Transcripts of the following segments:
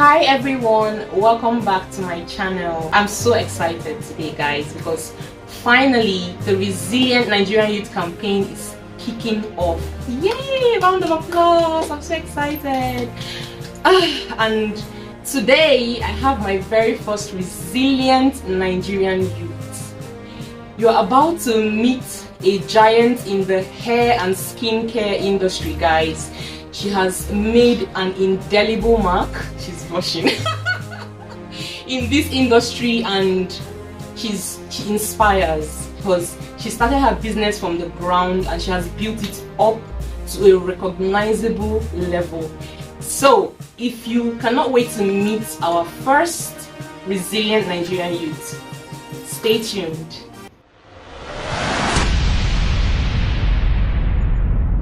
Hi everyone, welcome back to my channel. I'm so excited today guys because finally the Resilient Nigerian Youth campaign is kicking off. Yay! Round of applause. I'm so excited. And today I have my very first Resilient Nigerian Youth. You're about to meet a giant in the hair and skincare industry, guys. She has made an indelible mark, she's blushing, in this industry, and she inspires because she started her business from the ground and she has built it up to a recognizable level. So if you cannot wait to meet our first Resilient Nigerian Youth, stay tuned.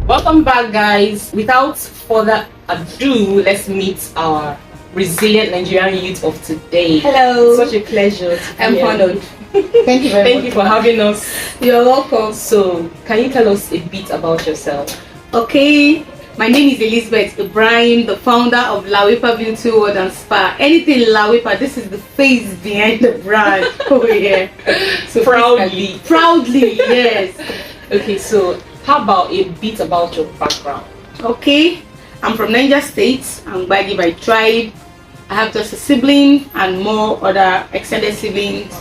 Welcome back guys. Without further ado, let's meet our Resilient Nigerian Youth of today. Hello. Such a pleasure. I'm honored. Thank you very much. Thank you for having us. You're welcome. So, can you tell us a bit about yourself? Okay. My name is Elizabeth Ibrahim, the founder of Lawipa Beauty World and Spa. Anything Lawipa, this is the face behind the brand over here. So proudly, yes. Okay, so how about a bit about your background? Okay, I'm from Niger State. I'm Gbagi by tribe. I have just a sibling and more other extended siblings.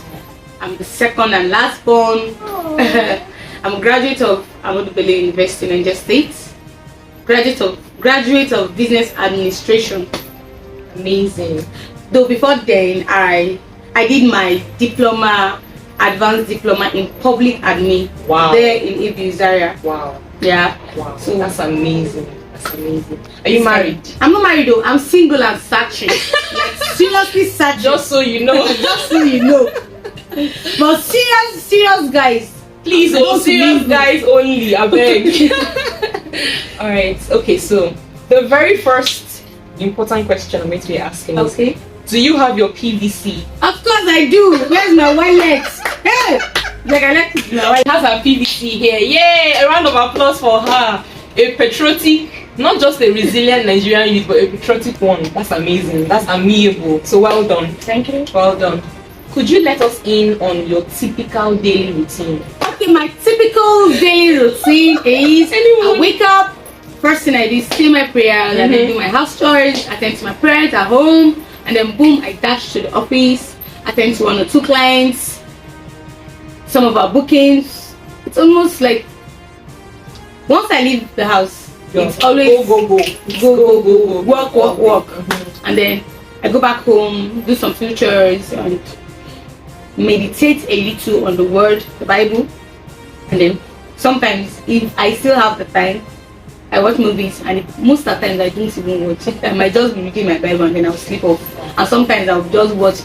I'm the second and last born. I'm a graduate of Ahmadu Bello University, Niger State. Graduate of Business Administration. Amazing. Though before then, I did my diploma, advanced diploma in public admin. Wow. There in Ibu Zaria. Wow. Yeah. Wow. So that's amazing. That's amazing. Are you married? I'm not married though. I'm single and searching. Like seriously searching. Just so you know. Just so you know. But serious guys. Please, serious guys only. I beg. All right. Okay. So the very first important question I'm going to be asking is, okay, do you have your PVC? Of course I do. Where's my wallet? Hey, like I like to know. She has her PVC here. Yay! A round of applause for her. A patriotic, not just a Resilient Nigerian Youth, but a patriotic one. That's amazing. That's amiable. So well done. Thank you. Well done. Could you let us in on your typical daily routine? Okay, my typical daily routine is I wake up. First thing I do is say my prayers, and then do my house chores, attend to my parents at home, and then boom, I dash to the office, attend to 1 or 2 clients, some of our bookings. It's almost like once I leave the house, it's always go, work. And then I go back home, do some few chores, and meditate a little on the word, the Bible. And then sometimes, if I still have the time, I watch movies, and most of the times I don't even watch. I might just be reading my Bible and then I'll sleep off. And sometimes I'll just watch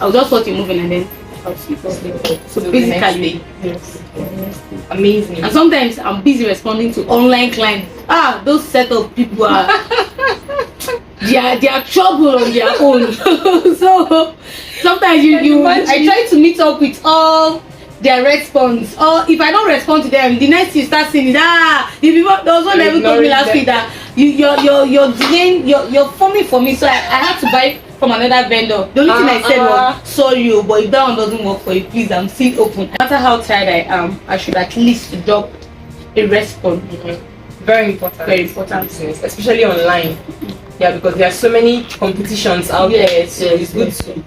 a movie and then I'll sleep off. So basically, yes. Amazing. And sometimes I'm busy responding to online clients. Those set of people are they are trouble on their own. So sometimes I try to meet up with all their response, or if I don't respond to them, the next you start saying if you there was one level told me last week that you're delaying, you're forming for me, so I had to buy from another vendor. The only thing I said was sorry, but if that one doesn't work for you, please, I'm still open. No matter how tired I am, I should at least drop a response. Very important. Very important, especially online. Yeah, because there are so many competitions out there, so it's good to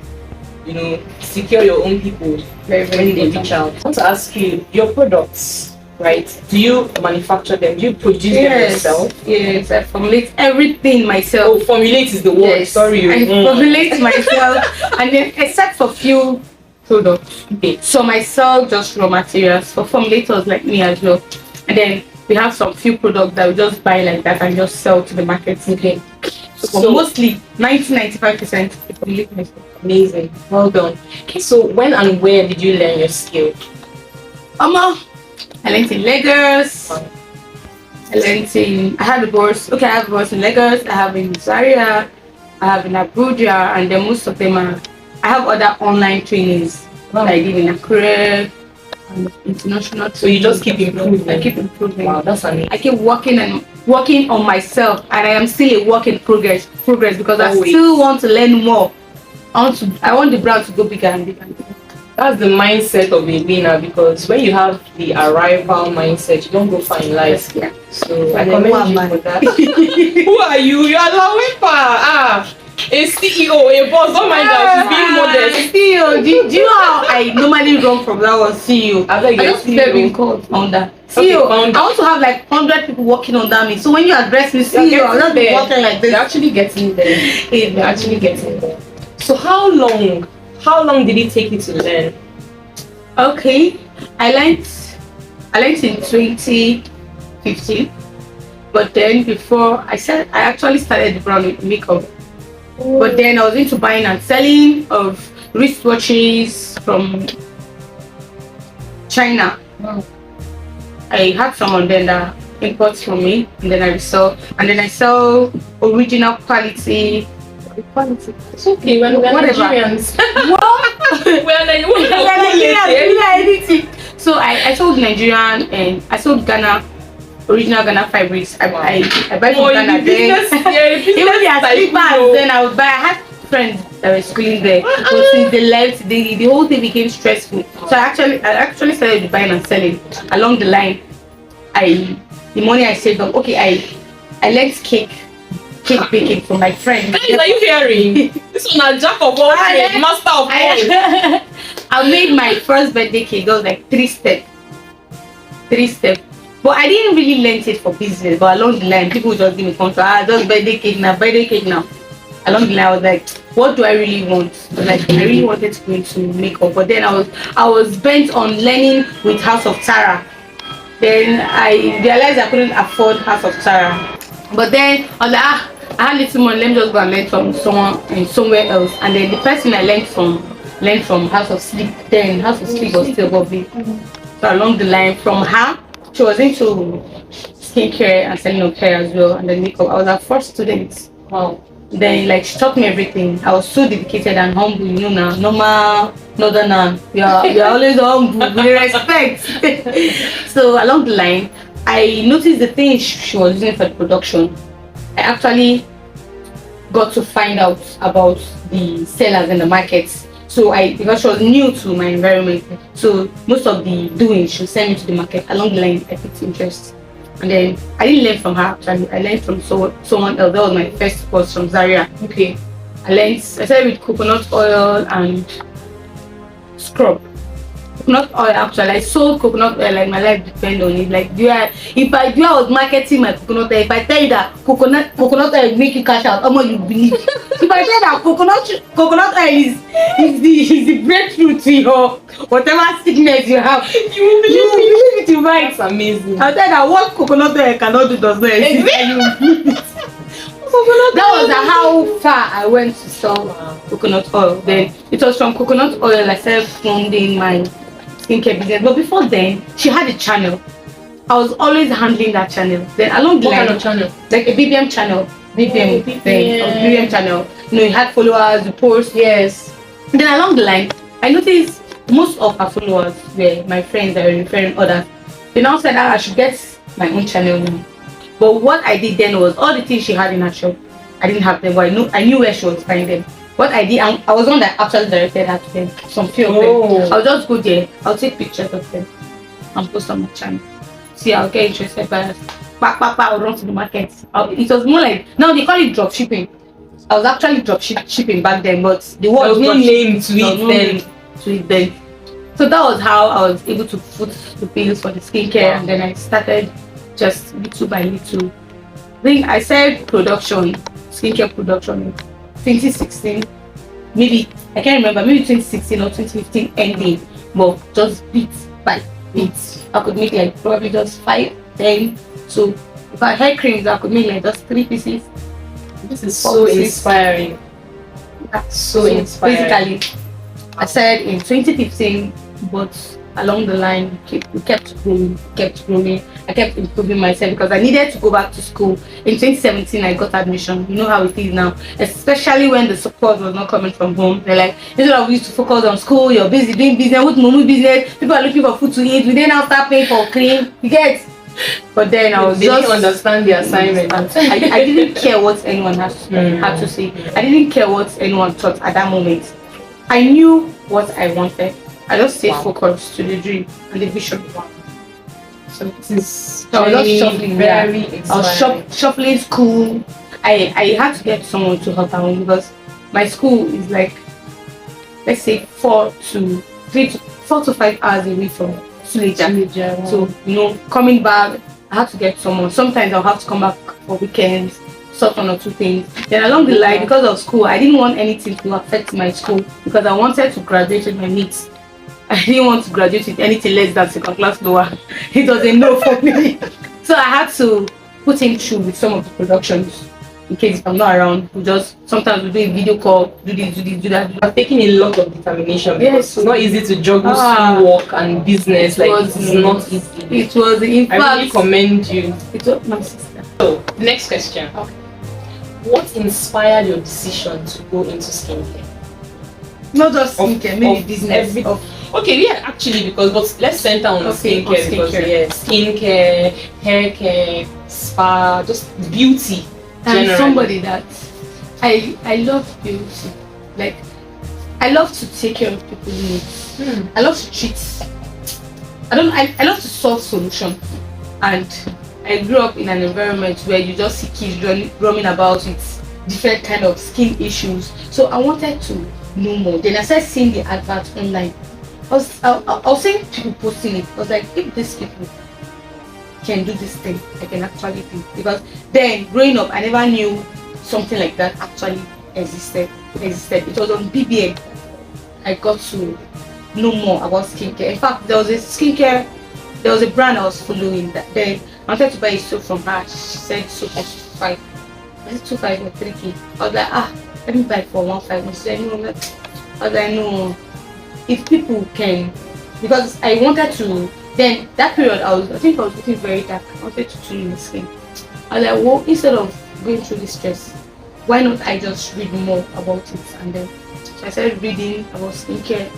secure your own people when they reach out. I want to ask you, your products, right? Do you manufacture them? Do you produce them yourself? Yes, I formulate everything myself. Oh, formulate is the word. Yes. Sorry. I formulate myself, and then except for few products. Okay. So I sell just raw materials for formulators like me as well. And then we have some few products that we just buy like that and just sell to the market. Okay. So mostly 90-95% formulate myself. Amazing. Well done. Okay, so when and where did you learn your skill? I learned in Lagos. I have a course in Lagos, I have in Zaria, I have in Abuja, and then most of them I have other online trainings that I did in Accra and international. So you just keep improving. I keep improving. Wow, that's amazing. I keep working on myself, and I am still a work in progress because Always. I still want to learn more I want the brand to go bigger and bigger. That's the mindset of a winner, because when you have the arrival mindset, you don't go far in life. Yeah. So I And then commend you for that. Who are you? You are Lawepa. A CEO, a boss. Don't mind that. She's being modest. CEO. Do you know how I normally run from that one? CEO. I just prefer being called founder. CEO. Founder. I also have like 100 people working under me. So when you address me CEO, I'll not be working like this. You're actually getting there. You're actually getting there. So how long did it take you to learn? Okay, I learned in 2015, but then before I actually started the brand with makeup. But then I was into buying and selling of wristwatches from China. Wow. I had someone then that imports from me, and then I resell, and then I sell original quality. It's okay, we're Nigerians. What? We're Nigerians. So I sold Nigerian and I sold Ghana, original Ghana fabrics. I buy from Ghana then. Even their slippers, then I would buy. I had friends that were schooling there. But since they left, the whole thing became stressful. So I actually started buying and selling. Along the line, the money I saved up. Okay, I learned cake baking from my friend. Guys, are you hearing? This one is jack of all trades, master of all. I made my first birthday cake. That was like 3 step. But I didn't really learn it for business. But along the line, people just give me contract. Just birthday cake now. Along the line, I was like, what do I really want? Like, I really wanted to go into makeup. But then I was bent on learning with House of Tara. Then I realized I couldn't afford House of Tara. But then I was like, I had little money, let me just go and learn from someone and somewhere else. And then the person I learned from House of Sleep. Then House of Sleep was still above me. So along the line, from her, she was into skincare and selling of hair as well, and then makeup. I was her first student. Wow. Then like she taught me everything. I was so dedicated and humble, you know now. Normal northerner. You're always humble with respect. So along the line, I noticed the things she was using for the production. I actually got to find out about the sellers in the markets. So because she was new to my environment, so most of the doings she would send me to the market. Along the line, I picked interest. And then I didn't learn from her actually. I learned from someone else. That was my first course from Zaria. Okay. I started with coconut oil and scrub. Coconut oil actually. I sold coconut oil like my life depends on it. Like if I was marketing my coconut oil, if I tell you that coconut oil make you cash out, how much you believe? If I tell you that coconut oil is the breakthrough to your whatever sickness you have, you believe it, you buy. That's amazing. I'll tell you that what coconut oil cannot do does not exist. And you believe it. That was how far I went to sell coconut oil. Then it was from coconut oil I started funding my skincare business. But before then, she had a channel. I was always handling that channel. Then along the line, kind of channel? Like a BBM channel. BBM channel. You know, you had followers, you post. Yes. Then along the line, I noticed most of her followers were my friends that were referring others. They now said that I should get my own channel now. But what I did then was all the things she had in her shop, I didn't have them, but I knew where she was buying them. What I did, I was one that actually directed her to them, some few of them. I'll just go there, I'll take pictures of them and post on my channel. See, I'll get interested by us. I'll run to the market. It was more like, now they call it drop shipping. I was actually drop shipping back then, but the word was no name to it then. So that was how I was able to foot the bills for the skincare, and then I started just little by little. I think I started skincare production in 2016. Maybe, I can't remember, maybe 2016 or 2015 ending, but just bit by bit. I could make like probably just 5, 10. So if I had creams, I could make like just 3 pieces. This is so inspiring. So inspiring. Basically, I started in 2015, but along the line, we kept growing. I kept improving myself because I needed to go back to school. In 2017, I got admission. You know how it is now, especially when the support was not coming from home. They're like, instead of you to focus on school, you're busy doing business with mumu business. People are looking for food to eat. We then now start paying for cream. You get But then I was They just didn't understand the assignment. I didn't care what anyone had to say. I didn't care what anyone thought at that moment. I knew what I wanted. I just stayed focused to the dream and the vision. So it is I was just shuffling, very I was shuffling school. I had to get someone to help out because my school is like, let's say 4 to 5 hours away from Suleja. So coming back, I had to get someone. Sometimes I'll have to come back for weekends, sort 1 or 2 things. Then along the line, because of school, I didn't want anything to affect my school because I wanted to graduate with my mates. I didn't want to graduate with anything less than second class lower. It was a no for me. So I had to put him through with some of the productions. In case if I'm not around, sometimes we do a video call, do this, do that. I've taken a lot of determination. Yes, it's not easy to juggle school work and business. It's not easy. It was, in fact, I really commend you. It was my sister. So, the next question. Okay. What inspired your decision to go into skincare? Not just skincare, maybe business. Okay, yeah, actually, but let's center on skincare because skincare, hair care, spa, just beauty. I'm somebody that I love beauty. Like, I love to take care of people's needs. I love to treat. I love to solve solutions. And I grew up in an environment where you just see kids roaming about with different kind of skin issues. So I wanted to know more. Then I started seeing the adverts online. I was seeing people posting it. I was like, if these people can do this thing, I can actually do. Because then growing up, I never knew something like that actually existed. It was on BBM. I got to know more about skincare. In fact, there was a brand I was following that then I wanted to buy a soap from her. She said soap was 2.5. I said 2.5 or 3K. I was like, let me buy it for 1.5. She said no. I was like, no. If people can, because I wanted to. Then that period, I think I was looking very dark. I wanted to tune my skin. I was like, well, instead of going through this stress, why not I just read more about it? And then so I started reading about skincare.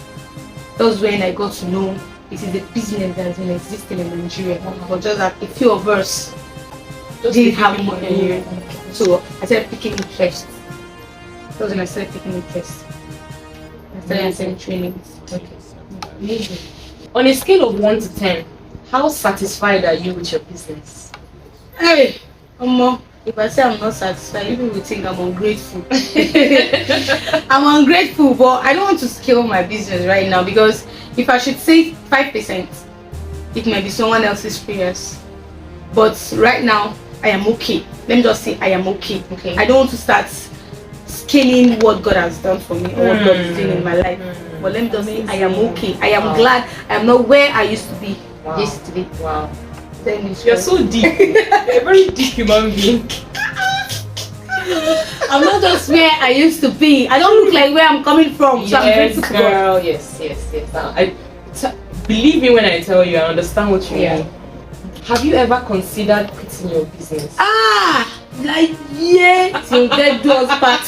That was when I got to know it is a business that has been existing in Nigeria. But just that a few of us didn't have money. So I started picking interest. That was when I started picking interest. I started attending trainings. Okay. Amazing. On a scale of 1 to 10, how satisfied are you with your business? Hey, if I say I'm not satisfied, people will think I'm ungrateful. I'm ungrateful, but I don't want to scale my business right now because if I should say 5%, it might be someone else's prayers. But right now, I am okay. Let me just say I am okay. I don't want to start scaling what God has done for me or what God is doing in my life. But let me just say I am okay. I am glad I am not where I used to be yesterday. Wow. You're so deep. You're a very deep human being. I'm not just where I used to be. I don't look like where I'm coming from. So I'm grateful to God. Yes. Believe me when I tell you, I understand what you mean. Have you ever considered quitting your business? Till death do us part.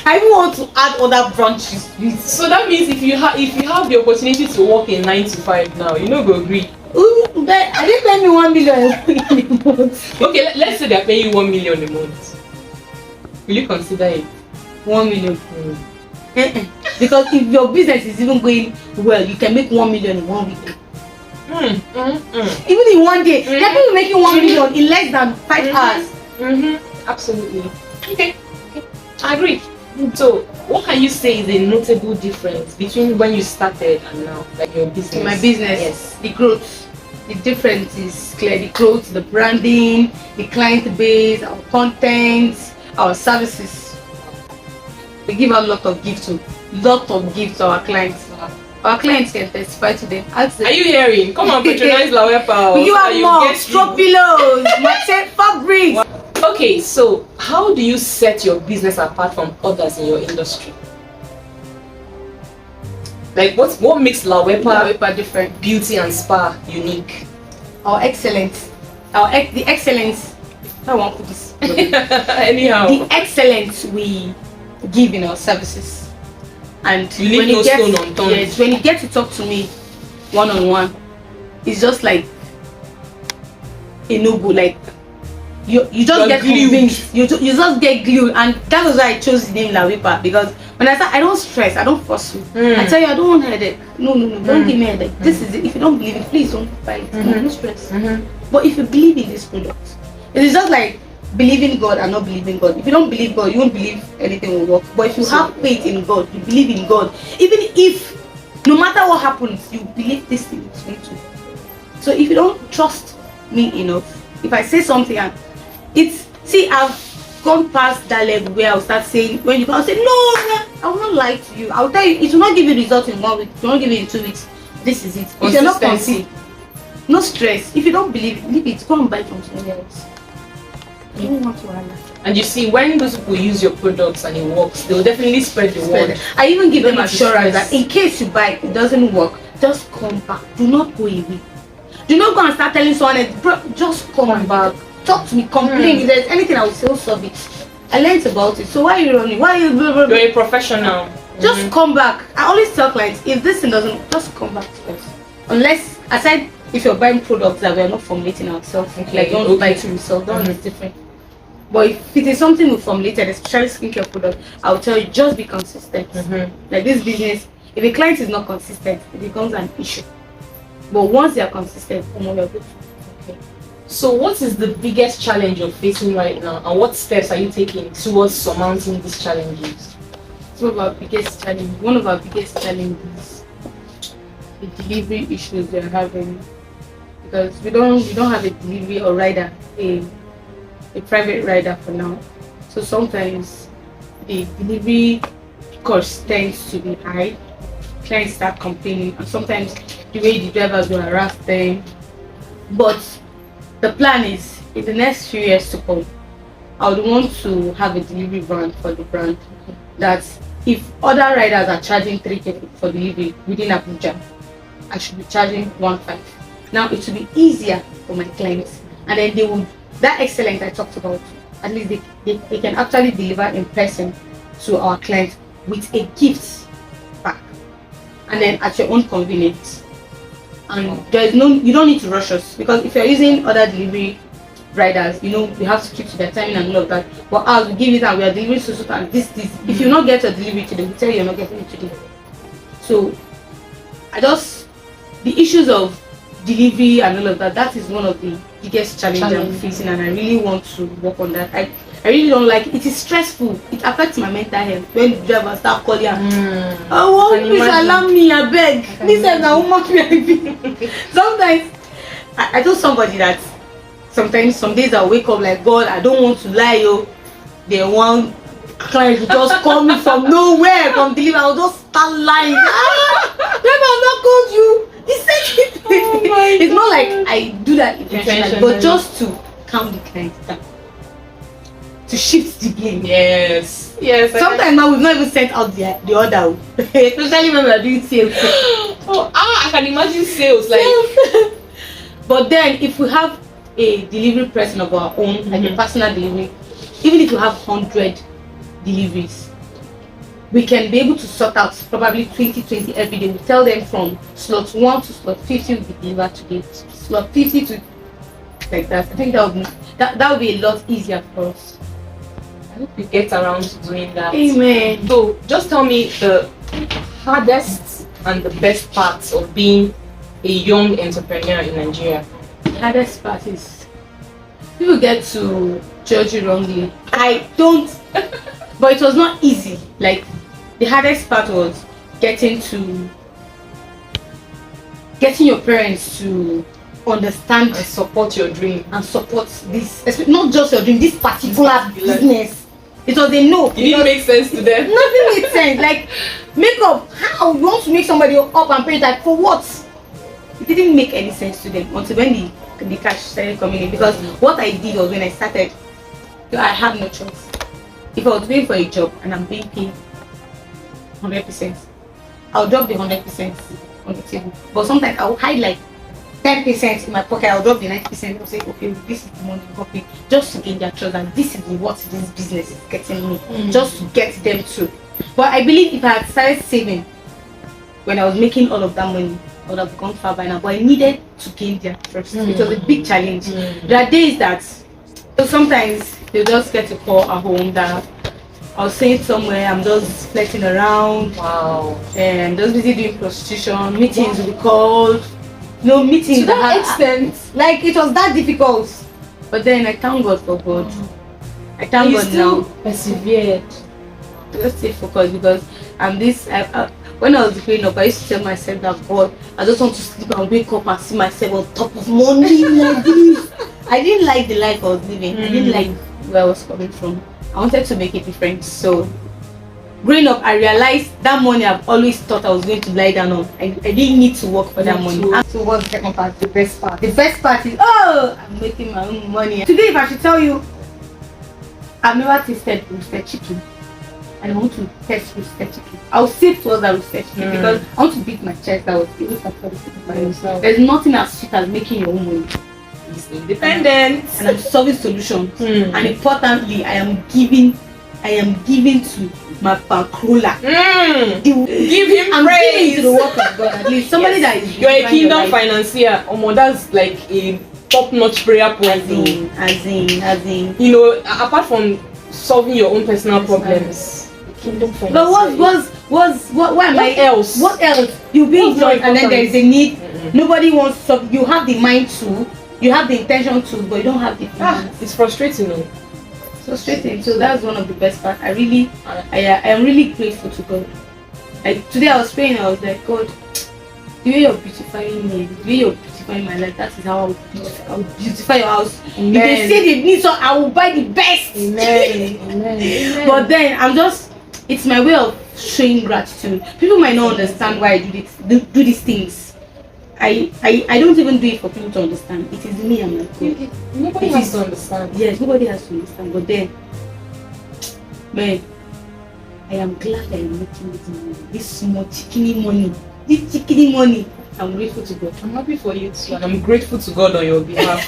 I even want to add other branches. So that means if you have the opportunity to work in 9 to 5 now, you know go agree. I didn't pay me 1 million a month. Okay, let's say they're paying you 1 million a month. Will you consider it? 1 million. Because if your business is even going well, you can make 1 million in 1 week. Even in 1 day, there are people making 1 million in less than 5 hours. Absolutely. Okay, I agree. So, what can you say is a notable difference between when you started and now, like your business? In my business, yes, the growth. The difference is clear. The growth, the branding, the client base, our content, our services. We give out a lot of gifts to our clients. Our clients can testify to them. Are you hearing? Come on, patronize Lawepa. We give out more straw pillows, matching fabrics. Okay, so how do you set your business apart from others in your industry? Like what makes Lawepa different? Beauty and spa unique? Our excellence. The excellence. I won't put this. Anyhow. The excellence we give in our services. And you leave no stone unturned. Yes, when you get to talk to me one-on-one, it's just like a no-go. Like you just get convinced. You just get glued, and that was why I chose the name Lawipa, because when I start, I don't stress, I don't force you. I tell you, I don't want headache. No, don't give me headache. This is it. If you don't believe it, please don't buy it. Don't stress. But if you believe in this product, it is just like believing God and not believing God. If you don't believe God, you won't believe anything will work. But if you have faith in God, you believe in God, even if no matter what happens, you believe this thing is going to. So if you don't trust me enough, if I say something and I've gone past that level where I'll start saying, when you can say, no, I will not lie to you. I'll tell you, it will not give you results in 1 week, it will not give you in 2 weeks. This is it. If you're not consistent, no stress. If you don't believe it, leave it. Go and buy from somewhere else. I don't want to allow. And you see, when those people use your products and it works, they'll definitely spread the word. I even give them assurance that in case you buy it doesn't work, just come back. Do not go away. Do not go and start telling someone, just come back. Talk to me, complain. If there's anything, I will still solve it. I learned about it. So why are you running? Why are you? You're a professional. Just come back. I always tell clients, if this thing doesn't, just come back to us. Unless, aside, if you're buying products that we are not formulating ourselves, like don't buy to resell, that is different. But if it is something we formulated, especially skincare product, I'll tell you, just be consistent. Like this business, if a client is not consistent, it becomes an issue. But once they are consistent, you're good. So what is the biggest challenge you're facing right now, and what steps are you taking towards surmounting these challenges? One of our biggest challenges, the delivery issues we're having, because we don't have a delivery or rider, a private rider for now. So sometimes the delivery cost tends to be high. Clients start complaining, and sometimes the way the drivers will harass them. But the plan is, in the next few years to come, I would want to have a delivery van for the brand, that if other riders are charging 3K for delivery within Abuja, I should be charging 1.5. Now it will be easier for my clients, and then they will, that excellence I talked about, at least they can actually deliver in person to our clients with a gift pack, and then at your own convenience. And you don't need to rush us, because if you're using other delivery riders, you have to keep to their timing and all of that. But ours, we give it and we are delivering so and this. If you not get your delivery today, we tell you you're not getting it today. So the issues of delivery and all of that, that is one of the biggest challenges I'm facing, and I really want to work on that. I really don't like it. It is stressful. It affects my mental health when the drivers start calling and please allow me, I beg. This is a woman. Sometimes I told somebody that sometimes some days I wake up like, God, I don't want to lie, they want client to just call me from nowhere, from delivery. I'll just start lying. Never I've not called you. He said it's not like I do that intentionally, but just to calm the client down, to shift the blame. Yes. Sometimes now we've not even sent out the order, especially when we're doing sales. I can imagine sales like. But then if we have a delivery person of our own, like a personal delivery, even if you have 100 deliveries, we can be able to sort out probably 20 every day. We tell them from slot 1 to slot 50 will be delivered today, slot 50 to like that. I think that would be a lot easier for us. I hope we get around to doing that. Amen. So just tell me the hardest and the best parts of being a young entrepreneur in Nigeria. The hardest part is people get to judge you wrongly. I don't, but it was not easy. Like the hardest part was getting your parents to understand and support your dream, and support this, not just your dream, this particular business. It was a no. It didn't make sense to them. Nothing made sense. Like makeup, how you want to make somebody up and pay that for what? It didn't make any sense to them until when the cash started coming in. Because what I did was, when I started, I had no choice. If I was going for a job and I'm being paid 100%, I'll drop the 100% on the table. But sometimes I'll hide like 10% in my pocket. I'll drop the 90%. I'll say, okay, this is the money you got paid, just to gain their trust, and this is what this business is getting me, just to get them to. But I believe if I had started saving when I was making all of that money, would have gone far by now. But I needed to gain their trust. It was a big challenge. There are days that, so sometimes they just get a call at home that I was saying somewhere, I'm just flirting around. Wow. And just busy doing prostitution. Meetings will be called. No meetings. To that extent. Like it was that difficult. But then I thank God for God. I thank God now. Persevered. Just stay focused because I'm this. When I was growing up, I used to tell myself that God, I just want to sleep and wake up and see myself on top of money like this. I didn't like the life I was living. I didn't like where I was coming from. I wanted to make a difference. So, growing up, I realized that money I've always thought I was going to lie down on. I didn't need to work for that money. So, what's the second part? The best part. The best part is, I'm making my own money. Today, if I should tell you, I've never tasted roasted chicken. And I want to test roasted chicken. I'll save towards that roasted chicken because I want to beat my chest. I was able to afford it by myself. There's nothing as sweet as making your own money. It's independent. And I'm solving solutions. And importantly, I am giving to my bankroller. Give him I'm praise. giving to the work of God. At least somebody that is. You're a kingdom financier. That's like a top-notch prayer point. As in. You know, apart from solving your own personal problems. Kingdom financier. But what am I else? What else? You being joined and then there is a need. Nobody wants to. You have the mind to. You have the intention to, but you don't have the feelings. It's frustrating, though. Frustrating. So that's one of the best parts. I am really grateful to God. Like today I was praying, I was like, God, the way you're beautifying me, the way you're beautifying my life, that is how I will beautify your house. Amen. If they say they need so, I will buy the best. Amen. Amen. But then it's my way of showing gratitude. People might not understand why I do these things. I don't even do it for people to understand. It is me and my God. Nobody has to understand. Yes, nobody has to understand. But then, man, I am glad I am making this money. This small chickeny money. This chickeny money. I'm grateful to God. I'm happy for you too, and I'm grateful to God on your behalf.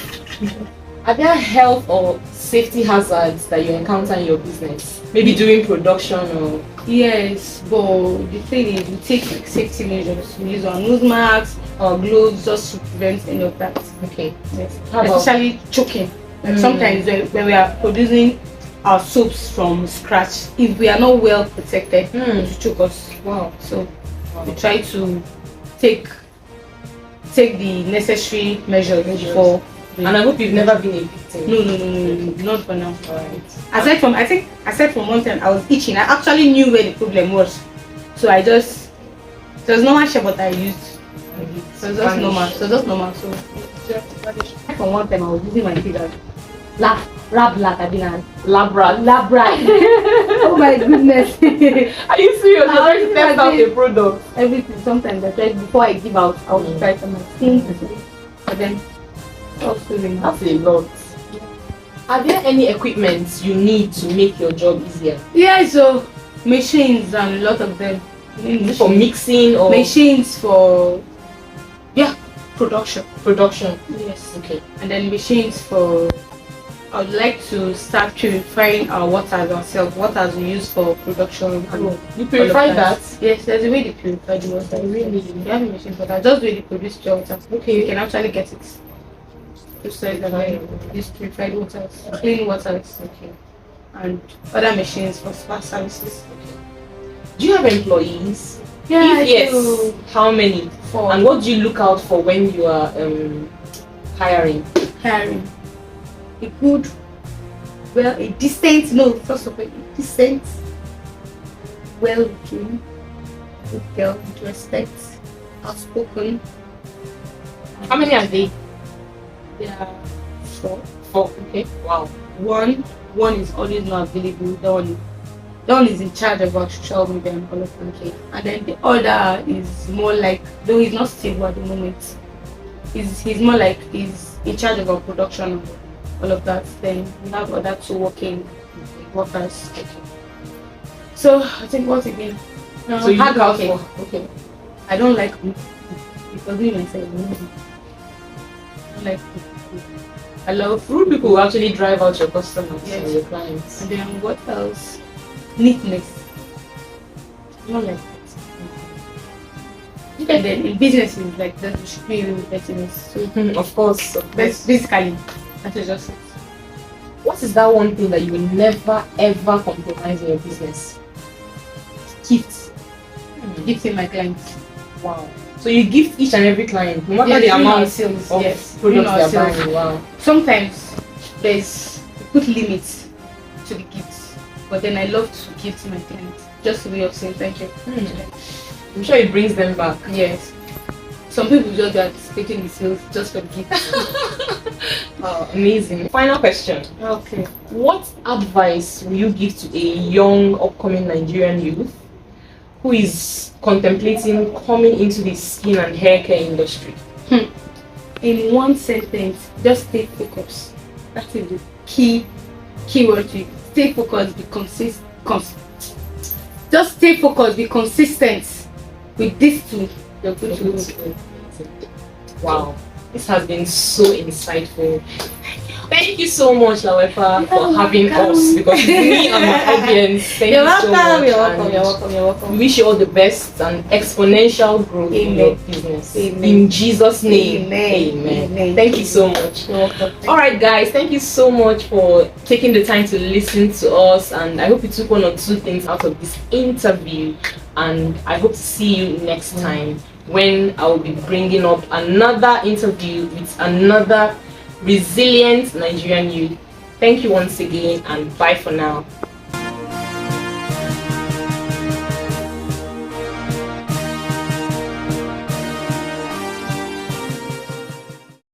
Are there health or safety hazards that you encounter in your business? Maybe during production or? Yes, but the thing is, we take like safety measures. We use our nose masks, our gloves, just to prevent any of that. Okay. Yes. Especially choking. Like sometimes when we are producing our soaps from scratch, if we are not well protected, it will choke us. Wow. So we try to take the necessary measures before. And I hope you've never been a victim. No, not for now. Alright. Aside from one time I was itching. I actually knew where the problem was. So it was normal shit, but I used. So it's just normal. So from one time I was using my teeth as labra. Oh my goodness. Are you serious? You're trying to test out a product? Everything. Sometimes I try before I give out. I will try some my skin, but then. That's a lot. Are there any equipment you need to make your job easier? Yeah, so machines and a lot of them. For mixing or machines for production. Yes. Okay. And then machines for. I would like to start purifying our waters ourselves. Waters we use for production. You purify that? Yes, there's a way to purify the water. Really, you have a machine for that. Just the way they produce pure water. Okay, you can actually get it. These purified waters, clean waters, and other machines for spa services. Do you have employees? Yeah, if yes, how many? 4. And what do you look out for when you are hiring? A good, a decent, well-looking, good girl with respect, outspoken. How many are they? There are 4. Okay. Wow. One is always not available. The one is in charge of our social media and all of that. Okay. And then the other is more like, though he's not stable at the moment, he's more like he's in charge of our production and all of that. Then we have other 2 workers. Okay. So I think once again, so you look out for. Okay. I don't like because me myself. Like I love rude people who actually drive out your customers and your clients. And then what else? Neatness. Not like that. And then in businesses, like that, you should be really business. So Of course. that's basically that is just it. What is that one thing that you will never ever compromise in your business? Gifts. Gifting my clients. Wow. So you gift each and every client, no matter Yes, the during amount our sales, of yes, products during our they are sales. buying. Wow. Sometimes there's we put limits to the gifts, but then I love to gift my clients just a way of saying thank you. to them. I'm sure it brings them back. Yes. Some people just are anticipating the sales just for the gifts. Wow, amazing. Final question. Okay. What advice will you give to a young upcoming Nigerian youth who is contemplating coming into the skin and hair care industry? In one sentence, just stay focused. That is the key word to it. Stay focused, be consistent. Just stay focused, be consistent. With these two, you're good to go. Wow, this has been so insightful. Thank you so much, Lawefa, for having us, because it's me and my audience. Thank You're you so welcome, much. you're welcome, and you're welcome, you're welcome. We wish you all the best and exponential growth in your business. Amen. In Jesus' name. Amen. Amen. Thank you so much. You're welcome. Alright guys, thank you so much for taking the time to listen to us, and I hope you took one or two things out of this interview, and I hope to see you next time when I will be bringing up another interview with another resilient Nigerian youth. Thank you once again, and bye for now.